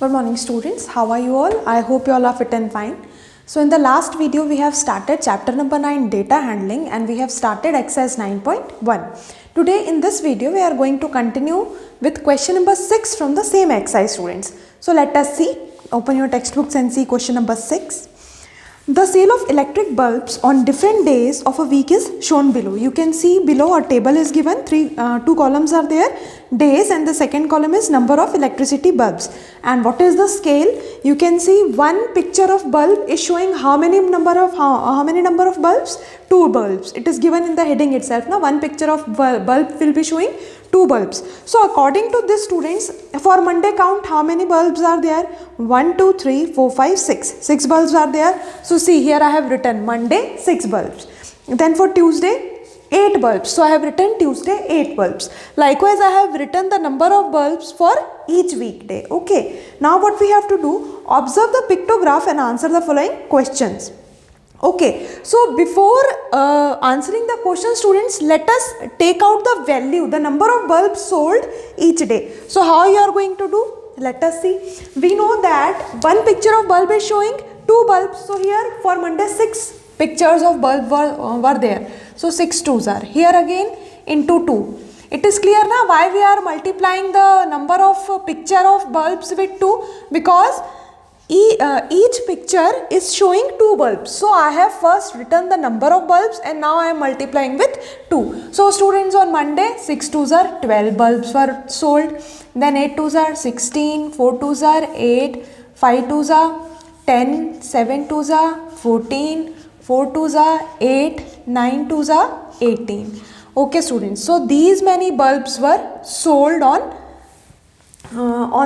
Good morning students, how are you all? I hope you all are fit and fine. So in the last video we have started chapter number 9 data handling and we have started exercise 9.1. Today in this video we are going to continue with question number 6 from the same exercise students. So let us see, open your textbooks and see question number 6. The sale of electric bulbs on different days of a week is shown below. You can see below a table is given, two columns are there, days, and the second column is number of electricity bulbs. And what is the scale? You can see one picture of bulb is showing how many number of bulbs? 2 bulbs. It is given in the heading itself. Now one picture of bulb will be showing 2 bulbs. So according to this students, for Monday count how many bulbs are there? 1, 2, 3, 4, 5, 6. 6 bulbs are there. So see here I have written Monday 6 bulbs. Then for Tuesday 8 bulbs. So I have written Tuesday 8 bulbs. Likewise I have written the number of bulbs for each weekday. Okay. Now what we have to do? Observe the pictograph and answer the following questions. Okay, so before answering the question students, let us take out the value, the number of bulbs sold each day. So how you are going to do? Let us see. We know that one picture of bulb is showing 2 bulbs. So here for Monday 6 pictures of bulb were there. So 6 2s are. Here again into 2. It is clear now why we are multiplying the number of picture of bulbs with 2, because each picture is showing 2 bulbs. So I have first written the number of bulbs and now I am multiplying with 2. So students, on Monday 6 2s are 12 bulbs were sold. Then 8 2s are 16, 4 2s are 8, 5 2s are 10, 7 2s are 14, 4 2s are 8, 9 2s are 18. Okay students, so these many bulbs were sold on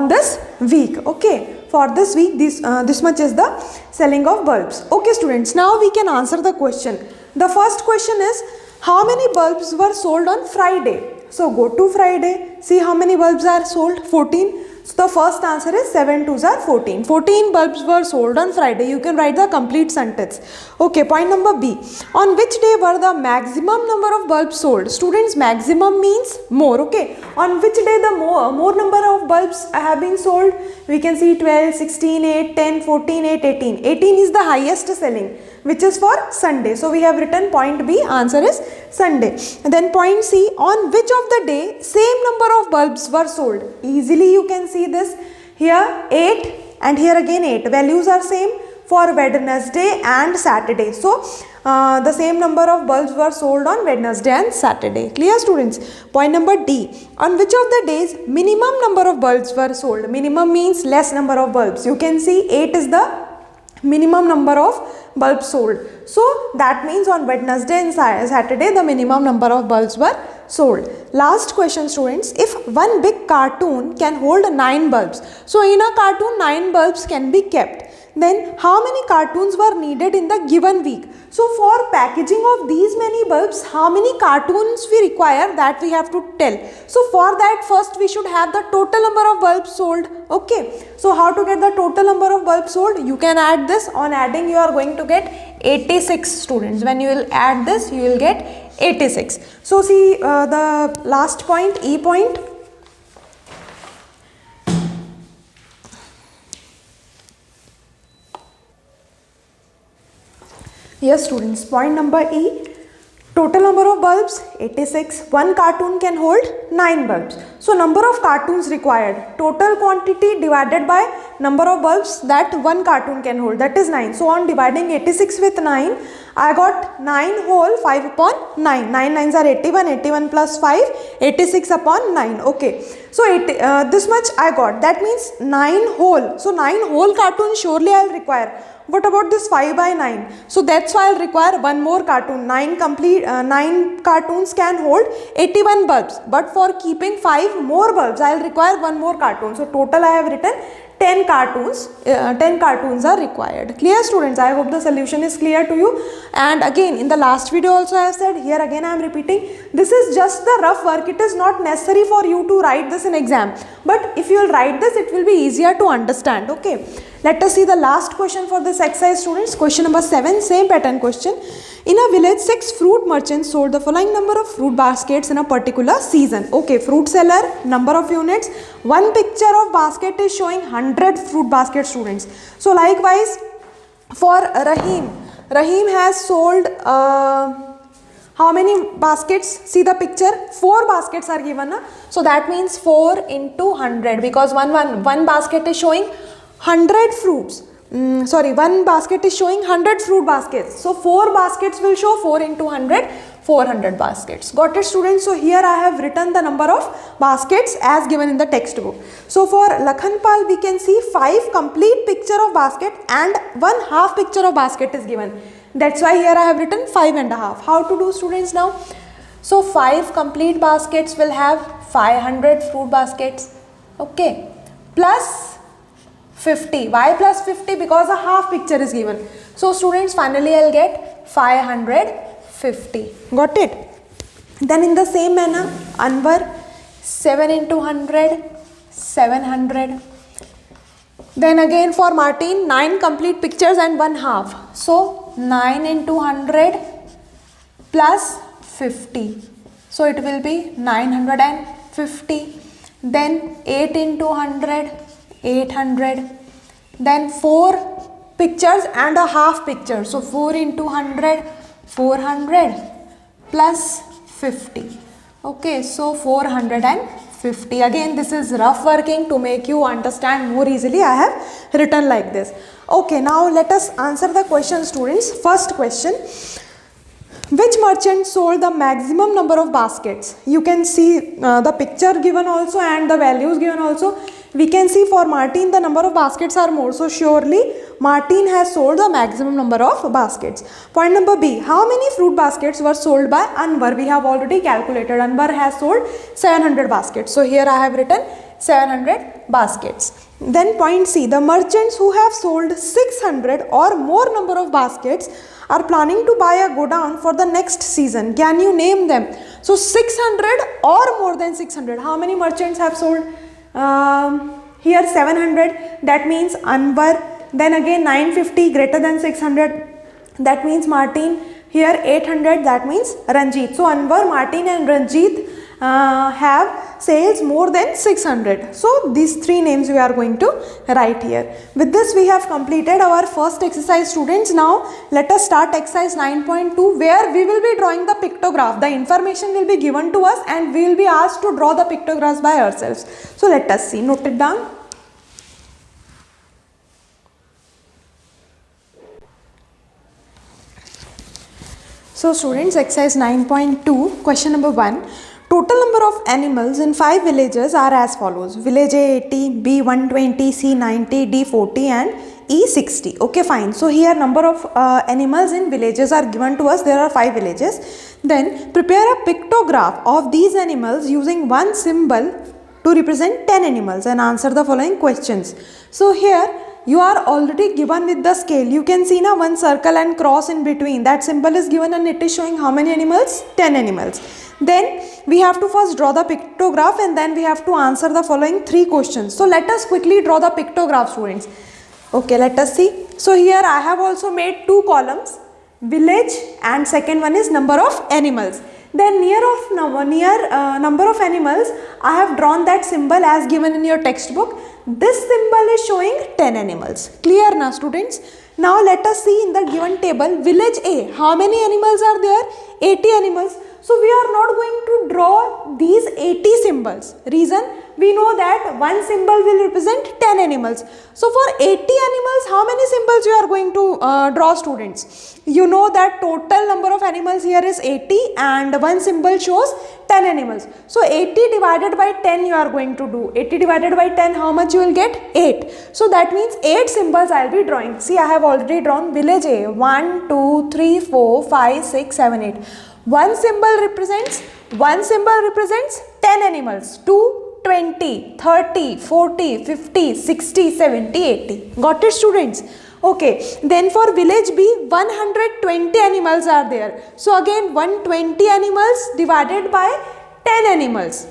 this week. Okay, for this week this much is the selling of bulbs. Okay students, now we can answer the question. The first question is, how many bulbs were sold on Friday? So go to Friday, see how many bulbs are sold. 14. So the first answer is 7 2s are 14. 14 bulbs were sold on Friday. You can write the complete sentence. Okay, point number B. On which day were the maximum number of bulbs sold? Students, maximum means more. Okay, on which day the more number of bulbs have been sold? We can see 12, 16, 8, 10, 14, 8, 18. 18 is the highest selling, which is for Sunday. So we have written point B, answer is Sunday. And then point C, on which of the day same number of bulbs were sold? Easily you can see this. Here 8 and here again 8. Values are same for Wednesday and Saturday. So the same number of bulbs were sold on Wednesday and Saturday. Clear students? Point number D. On which of the days minimum number of bulbs were sold? Minimum means less number of bulbs. You can see 8 is the minimum number of bulbs sold. So that means on Wednesday and Saturday the minimum number of bulbs were sold. Last question students, if one big cartoon can hold 9 bulbs, so in a cartoon 9 bulbs can be kept, then how many cartoons were needed in the given week? So for packaging of these many bulbs, how many cartoons we require, that we have to tell. So for that first we should have the total number of bulbs sold. Okay, so how to get the total number of bulbs sold? You can add this. On adding you are going to get 86 students. When you will add this you will get 86. So see the last point, E point. Yes students, point number E, total number of bulbs 86, one cartoon can hold 9 bulbs. So number of cartoons required, total quantity divided by number of bulbs that one cartoon can hold, that is 9. So on dividing 86 with 9, I got 9 whole 5 upon 9. 9 9s are 81, 81 plus 5, 86 upon 9. Okay, so this much I got, that means 9 whole. So 9 whole cartoons surely I will require. What about this 5 by 9? So that's why I will require one more cartoon. 9 cartoons can hold 81 bulbs. But for keeping 5 more bulbs, I will require one more cartoon. So total I have written 10 cartoons. 10 cartoons are required. Clear students? I hope the solution is clear to you. And again, in the last video also I have said, here again I am repeating, this is just the rough work. It is not necessary for you to write this in exam. But if you will write this, it will be easier to understand. Okay. Let us see the last question for this exercise, students. Question number 7, same pattern question. In a village, 6 fruit merchants sold the following number of fruit baskets in a particular season. Okay, fruit seller, number of units. One picture of basket is showing 100 fruit basket, students. So likewise, for Rahim has sold how many baskets? See the picture, 4 baskets are given. So that means 4 into 100, because one basket is showing 100 fruits. One basket is showing 100 fruit baskets. So 4 baskets will show 4 into 100, 400 baskets. Got it, students? So here I have written the number of baskets as given in the textbook. So for Lakhanpal, we can see 5 complete picture of basket and 1 half picture of basket is given. That's why here I have written 5 and a half. How to do, students, now? So 5 complete baskets will have 500 fruit baskets. Okay. Plus 50. Why plus 50? Because a half picture is given. So students, finally I'll get 550. Got it? Then in the same manner, Anwar, 7 into 100, 700. Then again for Martin, 9 complete pictures and 1 half. So 9 into 100 plus 50. So it will be 950. Then 8 into 100, 800. Then 4 pictures and a half picture. So 4 into 100, 400 plus 50. Okay, so 450. Again, this is rough working to make you understand more easily. I have written like this. Okay, now let us answer the question, students. First question. Which merchant sold the maximum number of baskets? You can see the picture given also and the values given also. We can see for Martin the number of baskets are more. So surely Martin has sold the maximum number of baskets. Point number B. How many fruit baskets were sold by Anwar? We have already calculated. Anwar has sold 700 baskets. So here I have written 700 baskets. Then point C. The merchants who have sold 600 or more number of baskets are planning to buy a godown for the next season. Can you name them? So 600 or more than 600. How many merchants have sold? Here 700, that means Anwar. Then again 950 greater than 600, that means Martin. Here 800, that means Ranjit. So Anwar, Martin and Ranjit have sales more than 600. So these 3 names we are going to write here. With this we have completed our first exercise, students. Now let us start exercise 9.2, where we will be drawing the pictograph. The information will be given to us and we will be asked to draw the pictographs by ourselves. So let us see. Note it down. So students, exercise 9.2, question number 1. Total number of animals in 5 villages are as follows. Village A 80, B 120, C 90, D 40 and E 60. Okay, fine. So here number of animals in villages are given to us. There are 5 villages. Then prepare a pictograph of these animals using one symbol to represent 10 animals and answer the following questions. So here you are already given with the scale. You can see now one circle and cross in between. That symbol is given and it is showing how many animals? 10 animals. Then we have to first draw the pictograph and then we have to answer the following 3 questions. So let us quickly draw the pictograph, students. Okay, let us see. So here I have also made 2 columns, village and second one is number of animals. Then near number of animals, I have drawn that symbol as given in your textbook. This symbol is showing 10 animals. Clear now, students? Now let us see in the given table, village A, how many animals are there? 80 animals. So we are not going to draw these 80 symbols. Reason? We know that one symbol will represent 10 animals. So for 80 animals, how many symbols you are going to draw, students? You know that total number of animals here is 80 and one symbol shows 10 animals. So 80 divided by 10 you are going to do. 80 divided by 10, how much you will get? 8. So that means 8 symbols I will be drawing. See, I have already drawn village A. 1, 2, 3, 4, 5, 6, 7, 8. One symbol represents 10 animals. 2, 20, 30, 40, 50, 60, 70, 80. Got it, students? Okay. Then for village B, 120 animals are there. So again 120 animals divided by 10 animals.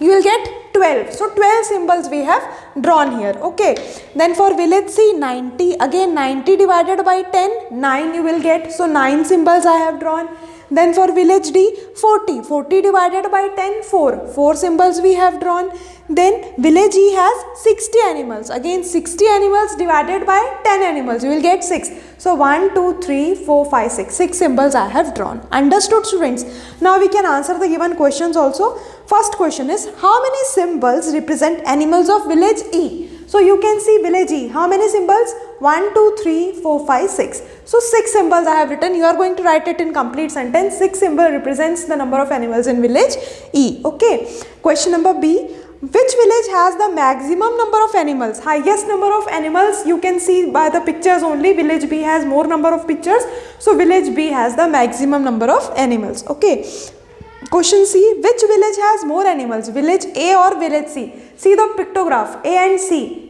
You will get 12. So 12 symbols we have drawn here. Okay. Then for village C, 90. Again 90 divided by 10, 9 you will get. So 9 symbols I have drawn. Then for village D, 40. 40 divided by 10, 4. 4 symbols we have drawn. Then village E has 60 animals. Again 60 animals divided by 10 animals. You will get 6. So 1, 2, 3, 4, 5, 6. 6 symbols I have drawn. Understood, students? Now we can answer the given questions also. First question is, how many symbols represent animals of village E? So you can see village E. How many symbols? 1, 2, 3, 4, 5, 6. So 6 symbols I have written. You are going to write it in complete sentence. 6 symbol represents the number of animals in village E. Okay. Question number B. Which village has the maximum number of animals? Highest number of animals you can see by the pictures only. Village B has more number of pictures. So village B has the maximum number of animals. Okay. Question C. Which village has more animals? Village A or village C? See the pictograph A and C.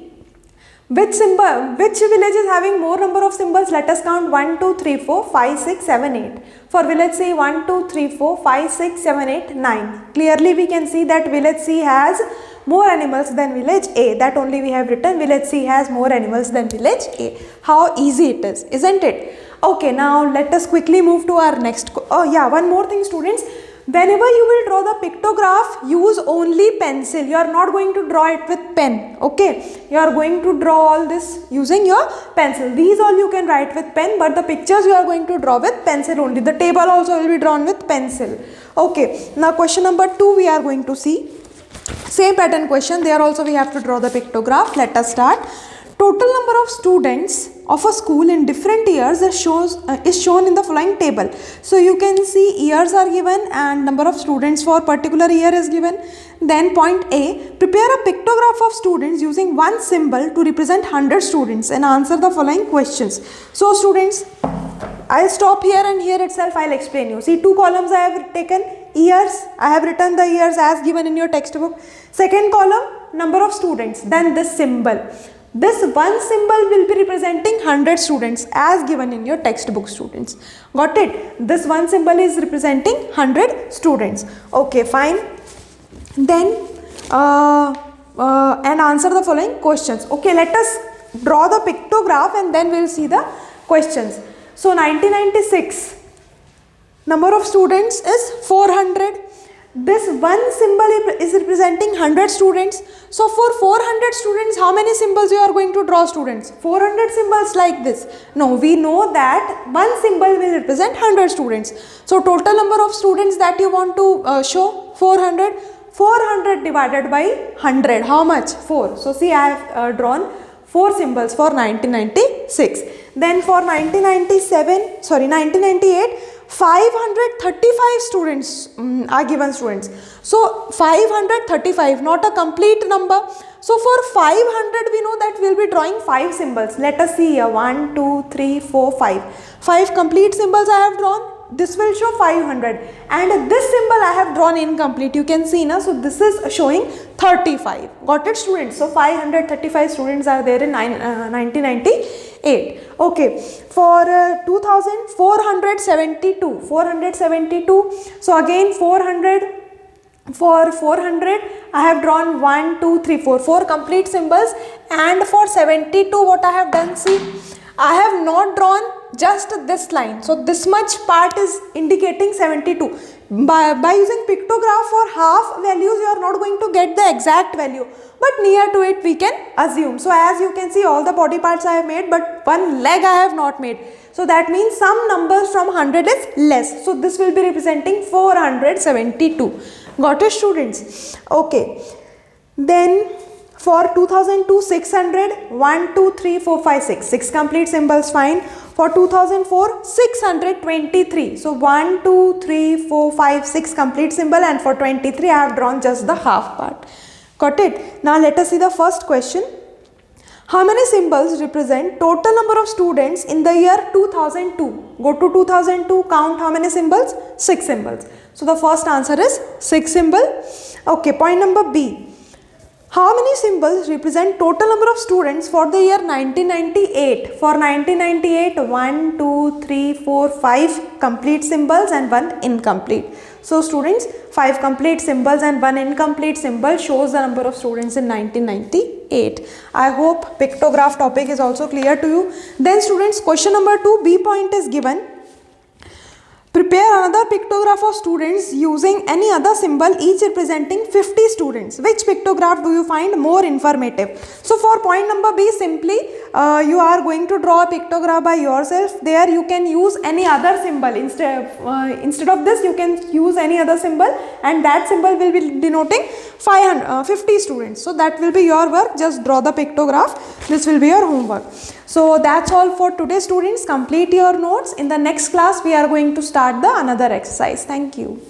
Which village is having more number of symbols? Let us count 1, 2, 3, 4, 5, 6, 7, 8. For village C, 1, 2, 3, 4, 5, 6, 7, 8, 9. Clearly we can see that village C has more animals than village A. That only we have written. Village C has more animals than village A. How easy it is, isn't it? Okay, now let us quickly move to our next. Oh yeah, one more thing, students. Whenever you will draw the pictograph, use only pencil. You are not going to draw it with pen. Okay. You are going to draw all this using your pencil. These all you can write with pen, but the pictures you are going to draw with pencil only. The table also will be drawn with pencil. Okay. Now question number 2 we are going to see. Same pattern question. There also we have to draw the pictograph. Let us start. Total number of students of a school in different years is shown in the following table. So you can see years are given and number of students for particular year is given. Then point A, prepare a pictograph of students using one symbol to represent 100 students and answer the following questions. So students, I'll stop here and here itself I'll explain you. See, 2 columns I have taken. Years, I have written the years as given in your textbook. Second column, number of students. Then this symbol. This one symbol will be representing 100 students as given in your textbook, students. Got it? This one symbol is representing 100 students. Okay, fine. Then and answer the following questions. Okay, let us draw the pictograph and then we will see the questions. So 1996, number of students is 400. This one symbol is representing 100 students. So for 400 students, how many symbols you are going to draw, students? 400 symbols like this. No, we know that one symbol will represent 100 students. So total number of students that you want to show, 400. 400 divided by 100, how much? 4. So see, I have drawn 4 symbols for 1996. Then for 1998, 535 students are given, students. So 535, not a complete number. So for 500 we know that we will be drawing 5 symbols. Let us see here, 1, 2, 3, 4, 5. 5 complete symbols I have drawn. This will show 500 and this symbol I have drawn incomplete. You can see now. So this is showing 35. Got it, students? So 535 students are there in 1998. Okay, for 472. So again 400. For 400 I have drawn 1, 2, 3, 4. 4 complete symbols. And for 72 what I have done, see, I have not drawn just this line. So this much part is indicating 72. By using pictograph for half values, you are not going to get the exact value, but near to it we can assume. So as you can see, all the body parts I have made, but one leg I have not made. So that means some numbers from 100 is less. So this will be representing 472. Got it, students? Okay. Then for 2002, 600, 1, 2, 3, 4, 5, 6. 6 complete symbols, fine. For 2004, 623. So 1, 2, 3, 4, 5, 6 complete symbol, and for 23 I have drawn just the half part. Got it? Now let us see the first question. How many symbols represent total number of students in the year 2002? Go to 2002, count how many symbols? 6 symbols. So the first answer is 6 symbol. Okay, point number B. How many symbols represent total number of students for the year 1998? For 1998, 1, 2, 3, 4, 5 complete symbols and 1 incomplete. So students, 5 complete symbols and 1 incomplete symbol shows the number of students in 1998. I hope pictograph topic is also clear to you. Then students, question number 2, B point is given. Prepare another pictograph of students using any other symbol, each representing 50 students. Which pictograph do you find more informative? So for point number B, simply you are going to draw a pictograph by yourself. There you can use any other symbol. Instead of this, you can use any other symbol, and that symbol will be denoting 50 students. So that will be your work. Just draw the pictograph. This will be your homework. So that's all for today, students. Complete your notes. In the next class, we are going to start the another exercise. Thank you.